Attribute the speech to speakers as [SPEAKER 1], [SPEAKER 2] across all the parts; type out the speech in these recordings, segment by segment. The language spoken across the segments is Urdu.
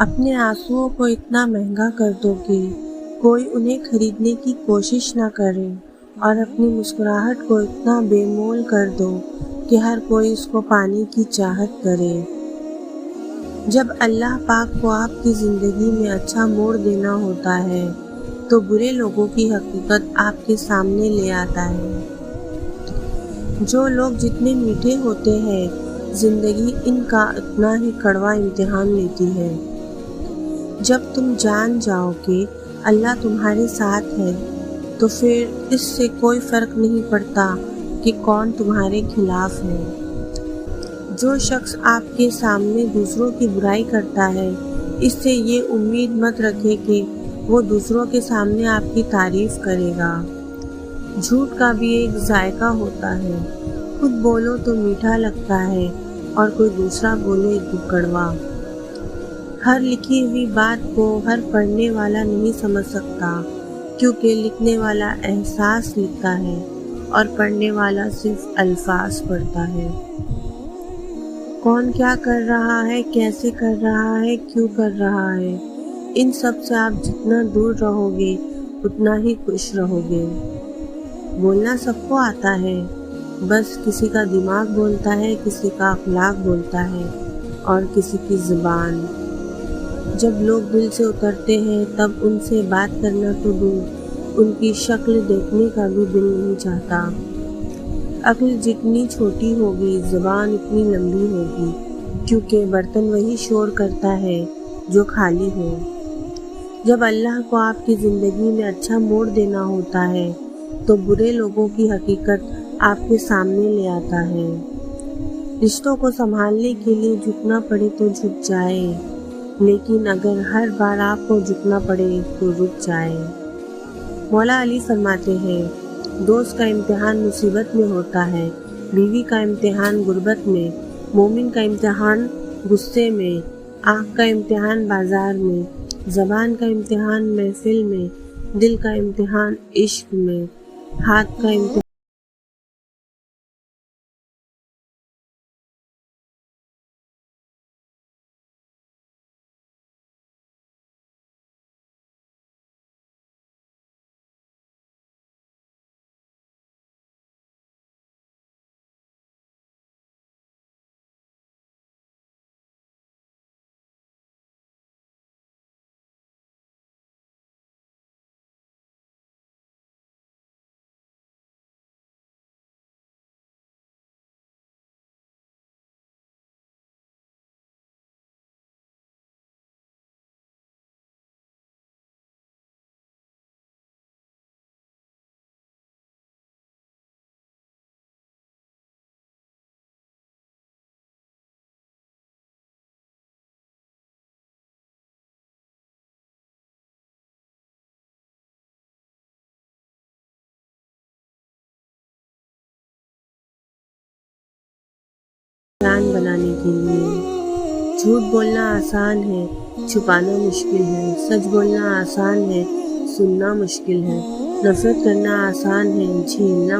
[SPEAKER 1] اپنے آنسوؤں کو اتنا مہنگا کر دو کہ کوئی انہیں خریدنے کی کوشش نہ کرے، اور اپنی مسکراہٹ کو اتنا بے مول کر دو کہ ہر کوئی اس کو پانے کی چاہت کرے۔ جب اللہ پاک کو آپ کی زندگی میں اچھا موڑ دینا ہوتا ہے تو برے لوگوں کی حقیقت آپ کے سامنے لے آتا ہے۔ جو لوگ جتنے میٹھے ہوتے ہیں، زندگی ان کا اتنا ہی کڑوا امتحان لیتی ہے۔ جب تم جان جاؤ کہ اللہ تمہارے ساتھ ہے تو پھر اس سے کوئی فرق نہیں پڑتا کہ کون تمہارے خلاف ہے۔ جو شخص آپ کے سامنے دوسروں کی برائی کرتا ہے، اس سے یہ امید مت رکھے کہ وہ دوسروں کے سامنے آپ کی تعریف کرے گا۔ جھوٹ کا بھی ایک ذائقہ ہوتا ہے، خود بولو تو میٹھا لگتا ہے اور کوئی دوسرا بولے تو کڑوا۔ ہر لکھی ہوئی بات کو ہر پڑھنے والا نہیں سمجھ سکتا، کیونکہ لکھنے والا احساس لکھتا ہے اور پڑھنے والا صرف الفاظ پڑھتا ہے۔ کون کیا کر رہا ہے، کیسے کر رہا ہے، کیوں کر رہا ہے، ان سب سے آپ جتنا دور رہو گے اتنا ہی خوش رہو گے۔ بولنا سب کو آتا ہے، بس کسی کا دماغ بولتا ہے، کسی کا اخلاق بولتا ہے اور کسی کی زبان۔ جب لوگ دل سے اترتے ہیں تب ان سے بات کرنا تو دور، ان کی شکل دیکھنے کا بھی دل نہیں چاہتا۔ عقل جتنی چھوٹی ہوگی زبان اتنی لمبی ہوگی، کیونکہ برتن وہی شور کرتا ہے جو خالی ہو۔ جب اللہ کو آپ کی زندگی میں اچھا موڑ دینا ہوتا ہے تو برے لوگوں کی حقیقت آپ کے سامنے لے آتا ہے۔ رشتوں کو سنبھالنے کے لیے جھکنا پڑے تو جھک جائے، لیکن اگر ہر بار آپ کو جھکنا پڑے تو رک جائے۔ مولا علی فرماتے ہیں، دوست کا امتحان مصیبت میں ہوتا ہے، بیوی کا امتحان غربت میں، مومن کا امتحان غصے میں، آنکھ کا امتحان بازار میں، زبان کا امتحان محفل میں، دل کا امتحان عشق میں، ہاتھ کا امتحان پلان بنانے کے لیے۔ جھوٹ بولنا آسان ہے، چھپانا مشکل ہے، سچ بولنا آسان ہے، سننا مشکل ہے، نفرت کرنا آسان ہے، جھیلنا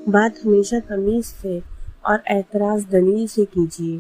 [SPEAKER 1] بات ہمیشہ تمیز سے اور اعتراض دلیل سے کیجیے،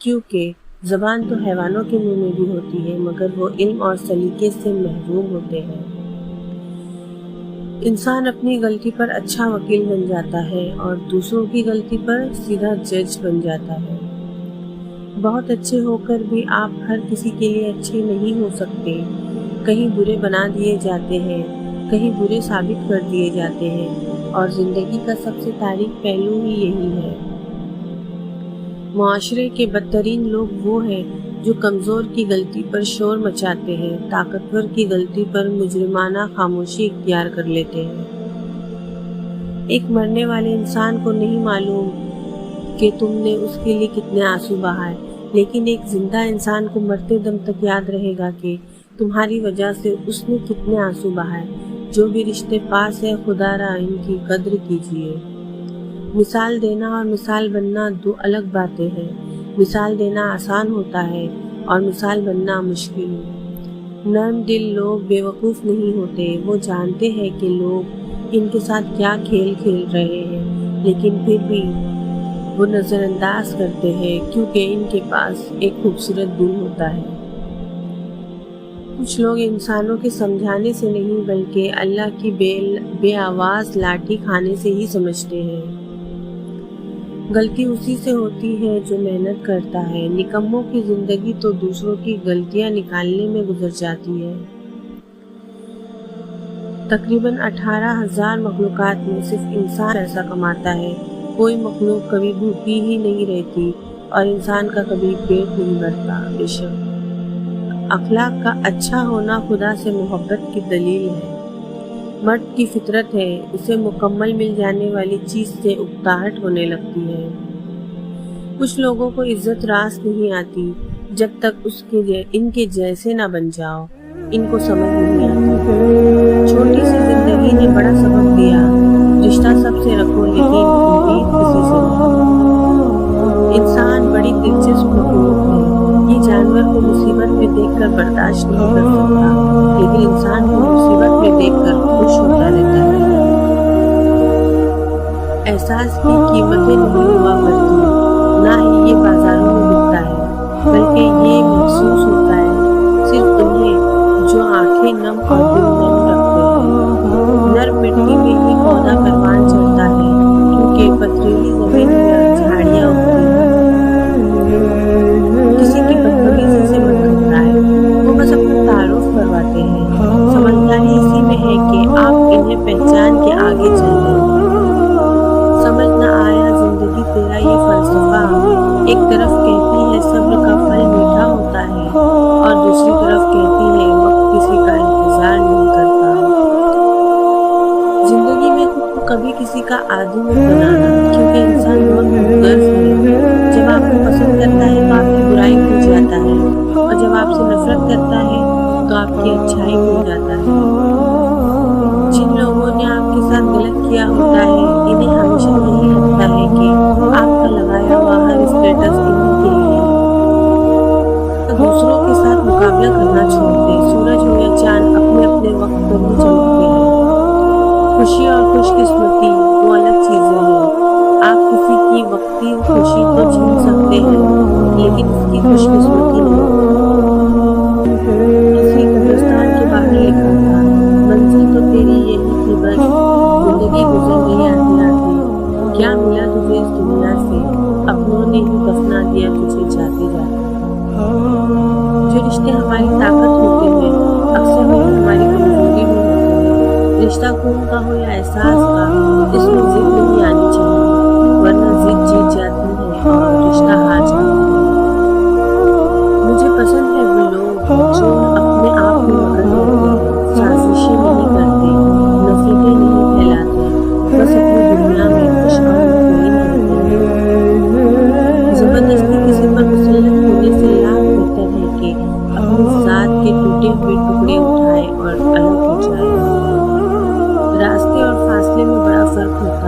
[SPEAKER 1] کیونکہ زبان تو حیوانوں کے منہ میں بھی ہوتی ہے مگر وہ علم اور سلیقے سے محروم ہوتے ہیں۔ انسان اپنی غلطی پر اچھا وکیل بن جاتا ہے اور دوسروں کی غلطی پر سیدھا جج بن جاتا ہے۔ بہت اچھے ہو کر بھی آپ ہر کسی کے لیے اچھے نہیں ہو سکتے، کہیں برے بنا دیے جاتے ہیں، کہیں برے ثابت کر دیے جاتے ہیں، اور زندگی کا سب سے تاریک پہلو ہی یہی ہے۔ معاشرے کے بدترین لوگ وہ ہیں جو کمزور کی غلطی پر شور مچاتے ہیں، طاقتور کی غلطی پر مجرمانہ خاموشی اختیار کر لیتے ہیں۔ ایک مرنے والے انسان کو نہیں معلوم کہ تم نے اس کے لیے کتنے آنسو بہائے، لیکن ایک زندہ انسان کو مرتے دم تک یاد رہے گا کہ تمہاری وجہ سے اس نے کتنے آنسو بہائے۔ جو بھی رشتے پاس ہے، خدا را ان کی قدر کیجیے۔ مثال دینا اور مثال بننا دو الگ باتیں ہیں۔ مثال دینا آسان ہوتا ہے اور مثال بننا مشکل۔ نرم دل لوگ بے وقوف نہیں ہوتے، وہ جانتے ہیں کہ لوگ ان کے ساتھ کیا کھیل کھیل رہے ہیں، لیکن پھر بھی وہ نظر انداز کرتے ہیں کیونکہ ان کے پاس ایک خوبصورت دل ہوتا ہے۔ کچھ لوگ انسانوں کے سمجھانے سے نہیں بلکہ اللہ کی بے آواز لاٹھی کھانے سے ہی سمجھتے ہیں۔ غلطی اسی سے ہوتی ہے جو محنت کرتا ہے، نکموں کی زندگی تو دوسروں کی غلطیاں نکالنے میں گزر جاتی ہے۔ تقریباً 18,000 مخلوقات میں صرف انسان پیسہ کماتا ہے، کوئی مخلوق کبھی بھوکی ہی نہیں رہتی اور انسان کا کبھی پیٹ نہیں بھرتا۔ بے شک اخلاق کا اچھا ہونا خدا سے محبت کی دلیل ہے۔ مرد کی فطرت ہے، اسے مکمل مل جانے والی چیز سے اکتاہٹ ہونے لگتی ہے۔ کچھ لوگوں کو عزت راست نہیں آتی جب تک ان کے جیسے نہ بن جاؤ، ان کو سمجھ نہیں آتی۔ چھوٹی سی زندگی نے بڑا سبق دیا، رشتہ سب سے رکھو لیکن امید کسی سے نہیں۔ انسان بڑی دلچسپ مخلوق ہے، یہ جانور کو مصیبت میں دیکھ کر برداشت نہیں کر سکتا، لیکن انسان کو مصیبت میں دیکھ کر خوش ہوتا رہتا ہے۔ احساس کی قیمتیں نہیں ہوا کرتی، نہ ہی یہ بازاروں میں بکتا ہے، بلکہ یہ محسوس ہوتا ہے صرف انہیں جو آنکھیں نم اور دل نم رکھتے ہیں۔ نرم مٹی میں ہی پودا پروان چڑھتا ہے کیونکہ پتھریلی زمین میں جھاڑیاں اگتی ہیں۔ کسی کی بدتمیزی سے مت گھبرائے، وہ بس اپنا تعارف کرواتے ہیں۔ سمجھداری اسی میں ہے کہ آپ انہیں پہچان کے آگے چل رہے ہیں۔ سمجھ نہ آیا زندگی تیرا یہ فلسفہ، ایک طرف کہتی ہے صبر کا پھل میٹھا ہوتا ہے اور دوسری طرف کہتی ہے وقت کسی کا انتظار نہیں کرتا۔ زندگی میں خود کو کبھی کسی کا عادی مت بنانا، کیونکہ انسان بہت غرض ہے۔ جب آپ کو پسند کرتا ہے تو آپ کی برائی بھول جاتا ہے، اور جب آپ سے نفرت کرتا ہے تو آپ کی اچھائی بھول جاتا ہے۔ جن لوگوں نے آپ کے ساتھ غلط کیا ہوتا ہے، انہیں ہمیشہ یہی لگتا ہے کہ آپ کا لگایا ہوا ہر اسٹیٹس انہیں کے لیے ہے۔ دوسروں کے ساتھ مقابلہ کرنا چھوڑ دیں، سورج ہو یا چاند اپنے اپنے وقت پر ہی چمکتے ہیں۔ خوشی اور خوش قسمتی دو الگ چیزیں ہیں۔ آپ کسی کی وقتی خوشی تو چھین سکتے ہیں، لیکن اس کی خوش قسمتی نہیں۔ کسی قبرستان کے باہر لکھا تھا، منزل تو تیری یہی تھی بس، زندگی گزر گئی آدھی آدھی، کیا ملا تجھے اس دنیا سے، اپنوں نے ہی دفنا دیا تجھے جاتے جاتے۔ جو رشتے ہماری طاقت ہوتے ہیں، اکثر وہی ہماری کمزوری بھی ہوتے ہیں۔ رشتہ خون کا ہو یا احساس کا، اس میں ضد نہیں آنی چاہیے، ورنہ ضد جیت جاتی ہے اور رشتہ ہار جاتا ہے۔ مجھے پسند ہے وہ لوگ جو اپنے آپ میں مگن ہوتے ہیں، سازشیں نہیں کرتے، نفرتیں نہیں پھیلاتے، بس اپنی دنیا میں خوش اور مطمئن رہتے ہیں۔ زبردستی کسی پر مسلط ہونے سے لاکھ بہتر ہے کہ اپنی ذات کے ٹوٹے ہوئے ٹکڑے اٹھائے اور الگ ہو جائے۔ راستے اور فاصلے میں بڑا فرق ہوتا